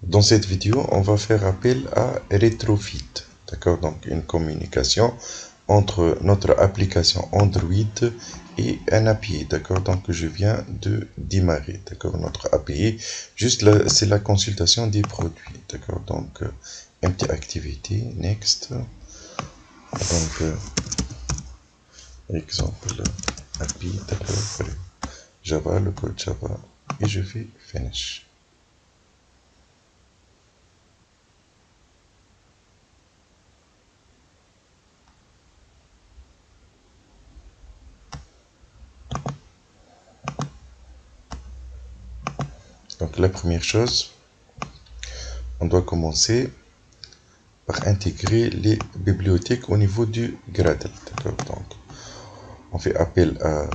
Dans cette vidéo, on va faire appel à Retrofit, d'accord? Donc une communication entre notre application Android et un API, d'accord? Donc je viens de démarrer, d'accord? Notre API, juste là, c'est la consultation des produits, d'accord? Donc empty activity, next. Donc exemple API, d'accord? Java, le code Java, et je fais finish. Donc la première chose, on doit commencer par intégrer les bibliothèques au niveau du Gradle. Donc, on fait appel à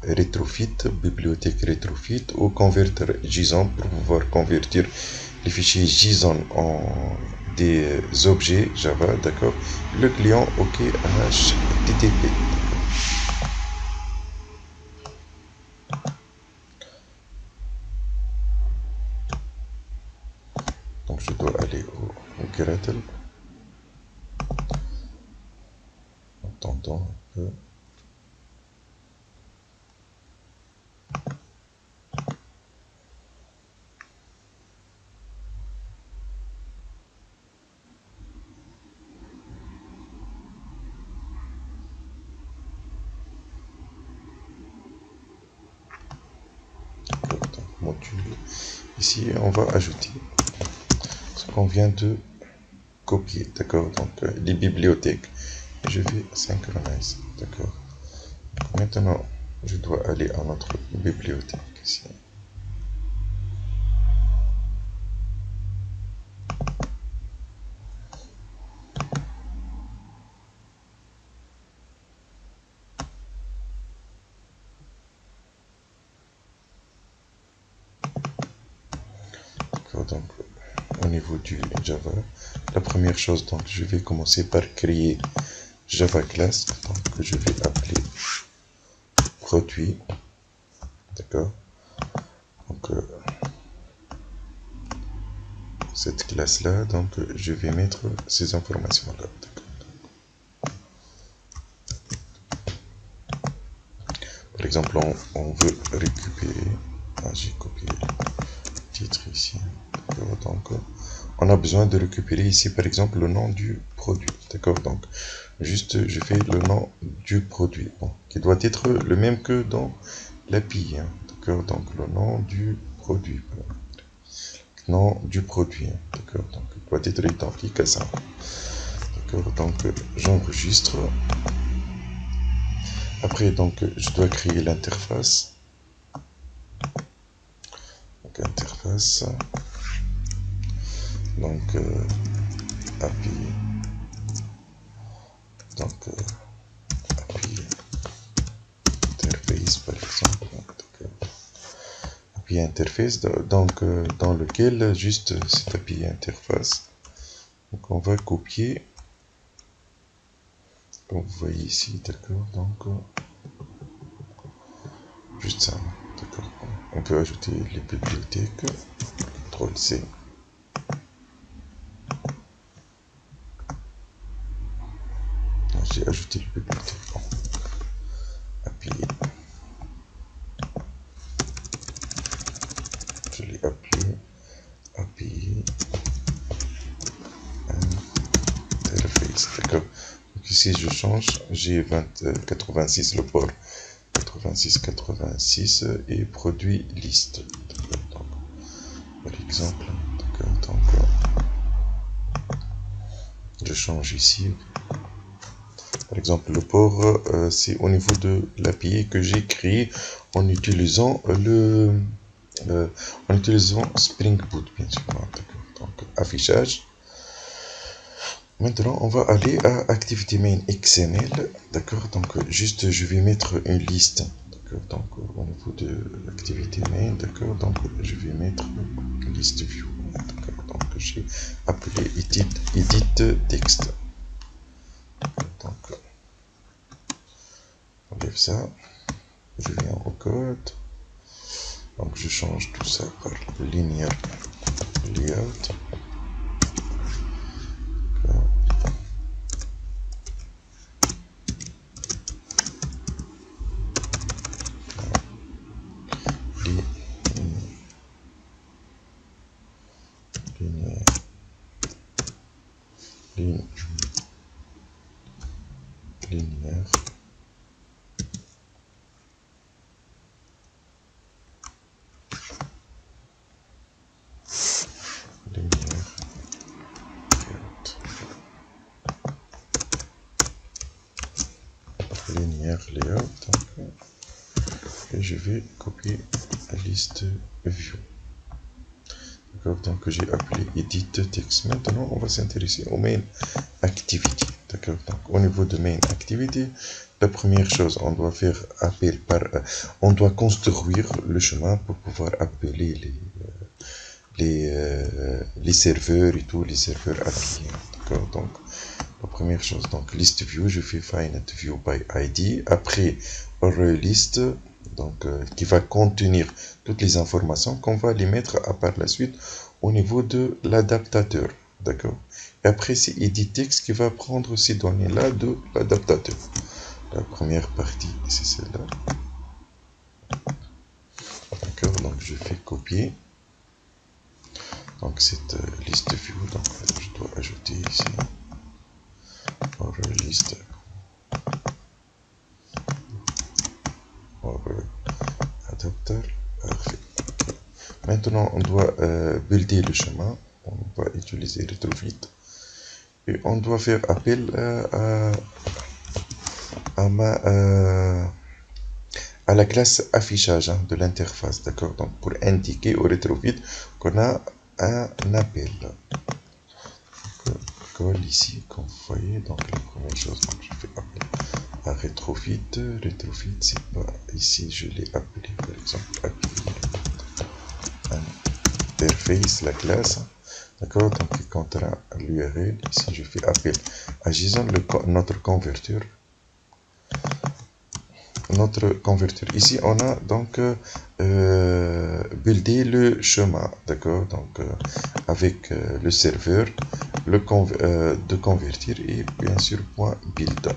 Retrofit, bibliothèque Retrofit, ou converteur JSON pour pouvoir convertir les fichiers JSON en des objets Java, d'accord. Le client OK HTTP. Donc je dois aller au Gradle. Attendons un peu. Module. Ici, on va ajouter ce qu'on vient de copier, d'accord. Donc les bibliothèques. Je vais synchroniser, d'accord. Maintenant, je dois aller à notre bibliothèque ici. Donc au niveau du Java, la première chose, donc je vais commencer par créer Java class, donc je vais appeler produit, d'accord. Donc cette classe là, donc je vais mettre ces informations là, par exemple on veut récupérer, j'ai copié le titre ici, donc on a besoin de récupérer ici par exemple le nom du produit, d'accord. Donc juste je fais le nom du produit, bon, qui doit être le même que dans l'API, hein, d'accord. Donc le nom du produit, d'accord. Donc il doit être identique à ça, d'accord. Donc j'enregistre. Après donc je dois créer l'interface, donc interface, donc API, donc API interface par exemple, API interface, donc dans lequel juste cette API interface, donc on va copier, comme vous voyez ici, d'accord. Donc juste ça, d'accord. On peut ajouter les bibliothèques, CTRL C. J'ai ajouté les bibliothèques, bon. API, je l'ai appelé API interface, d'accord. Donc ici je change, j'ai 86 le port 86 et produit liste, donc, par exemple, donc je change ici, par exemple le port c'est au niveau de l'API que j'ai créé en utilisant en utilisant Spring Boot, bien sûr, donc affichage. Maintenant, on va aller à Activity Main XML, d'accord. Donc, juste, je vais mettre une liste, d'accord. Donc, au niveau de l'activité main, d'accord. Donc, je vais mettre une liste view, d'accord. Donc, j'ai appelé edit text. Donc, on enlève ça. Je viens au code. Donc, je change tout ça par linéaire layout. Linéaire. Linéaire layout. Et je vais copier la liste view. D'accord, donc j'ai appelé edit text. Maintenant, on va s'intéresser au main activity. D'accord, donc au niveau de main activity, la première chose, on doit faire appel on doit construire le chemin pour pouvoir appeler les serveurs et tous les serveurs appliqués. D'accord, donc la première chose, donc list view, je fais find view by id. Après list, donc qui va contenir toutes les informations qu'on va les mettre par la suite au niveau de l'adaptateur. D'accord. Et après c'est edit text qui va prendre ces données là de l'adaptateur. La première partie c'est celle-là. D'accord, donc je fais copier. Donc cette liste view, donc je dois ajouter ici list adapteur. Parfait. Maintenant on doit builder le chemin. On va utiliser retrofit et on doit faire appel à la classe affichage de l'interface. D'accord, donc pour indiquer au retrofit qu'on a un appel. Call ici, comme vous voyez, donc la première chose, donc je fais appel à retrofit. Retrofit, c'est pas ici, je l'ai appelé par exemple API interface, la classe. D'accord, donc il contient l'URL. Ici, je fais appel à JSON, notre converteur. Ici, on a donc buildé le chemin, d'accord, donc avec le serveur, de convertir et bien sûr .build.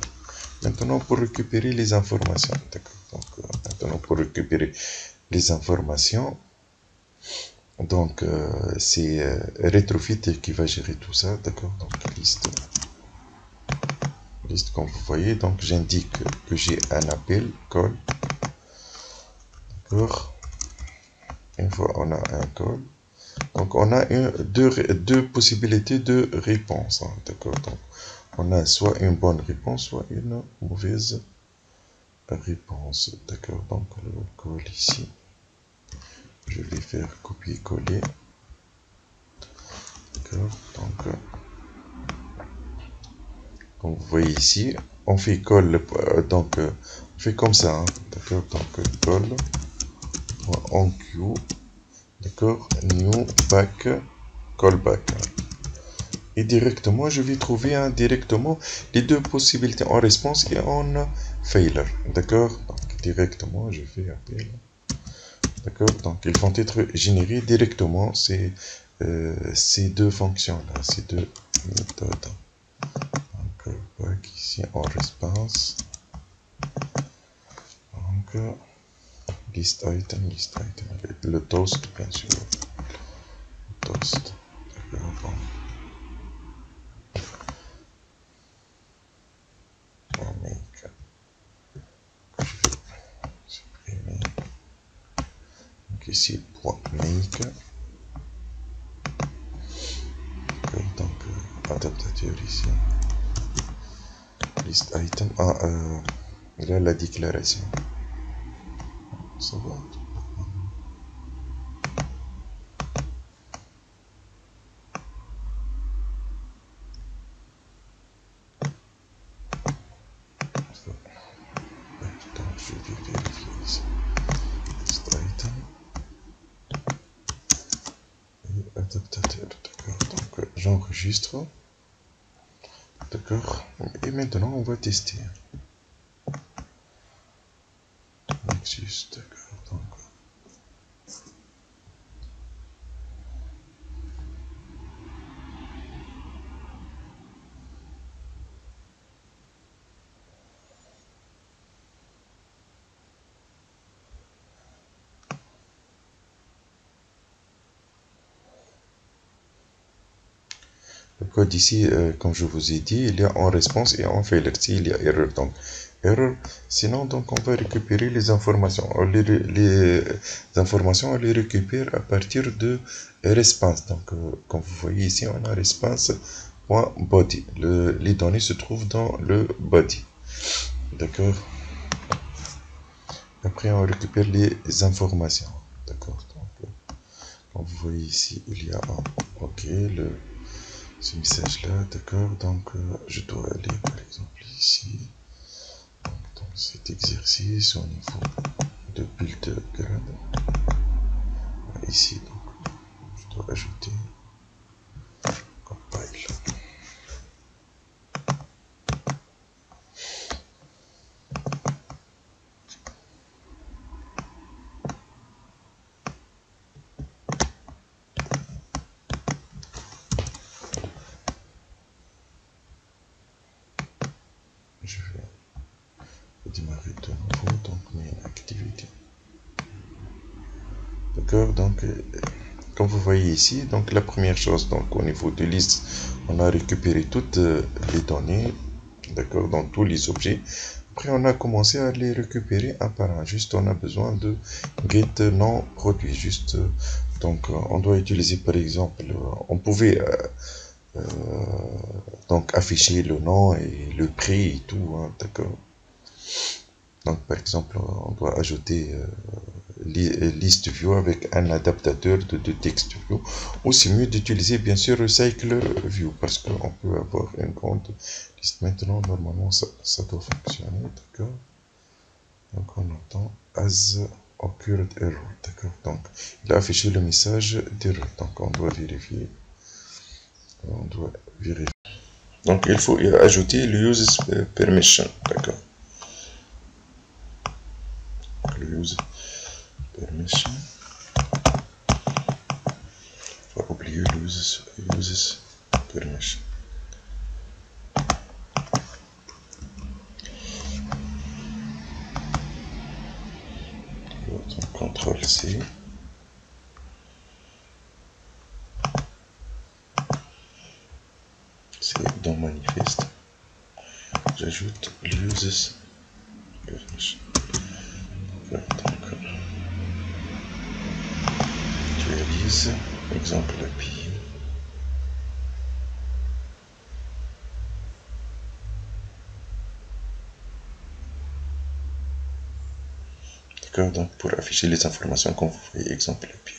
Maintenant, pour récupérer les informations, d'accord, donc maintenant pour récupérer les informations, donc c'est retrofit qui va gérer tout ça, d'accord, donc liste comme vous voyez, donc j'indique que j'ai un appel call. D'accord, une fois on a un call, donc on a deux possibilités de réponse, hein, d'accord, donc on a soit une bonne réponse soit une mauvaise réponse. D'accord, donc le call ici je vais faire copier-coller. D'accord, donc comme vous voyez ici, on fait call, donc on fait comme ça, hein, d'accord, donc call en queue, d'accord, new back callback, et directement je vais trouver directement les deux possibilités en réponse et en failure. D'accord, donc directement je fais appel. D'accord, donc ils vont être générés directement ces deux fonctions là, ces deux méthodes. Donc back ici en response, donc list item, le toast bien sûr, toast. D'accord, bon. Make, je vais supprimer. Donc ici .make. Donc adaptateur ici, list item, là la déclaration, ça va. Donc je vais vérifier ici, list item et adaptateur. D'accord, donc j'enregistre. D'accord, et maintenant on va tester. Nexus, d'accord, donc Le code ici, comme je vous ai dit, il y a en réponse et en failure. S'il y a erreur, donc erreur. Sinon, donc on va récupérer les informations. Les informations, on les récupère à partir de response. Donc, comme vous voyez ici, on a response.body. Les données se trouvent dans le body. D'accord. Après, on récupère les informations. D'accord. Donc, comme vous voyez ici, il y a un OK, ce message-là. D'accord. Donc, je dois aller, par exemple, ici. Donc, cet exercice au niveau de build grade. Ici, donc, je dois ajouter compile. Je vais démarrer de nouveau donc mes activités. D'accord, donc comme vous voyez ici, donc la première chose, donc au niveau de liste, on a récupéré toutes les données, d'accord, dans tous les objets. Après, on a commencé à les récupérer un par un. Juste, on a besoin de get non produit. Juste, donc, on doit utiliser par exemple, on pouvait donc afficher le nom et le prix et tout, hein, d'accord. Donc, par exemple, on doit ajouter list view avec un adaptateur de text view, ou c'est mieux d'utiliser bien sûr recycle view parce qu'on peut avoir une grande liste. Maintenant, normalement, ça doit fonctionner, d'accord. Donc, on attend as occurred error, d'accord. Donc, il a affiché le message d'erreur, donc on doit vérifier. Donc, il faut ajouter le use permission, d'accord. Le use permission. Faut pas oublier uses permission. Donc, CTRL C. C'est dans manifeste. J'ajoute uses permission. Donc, actualise, exemple API. D'accord, donc pour afficher les informations qu'on vous voyez, exemple API.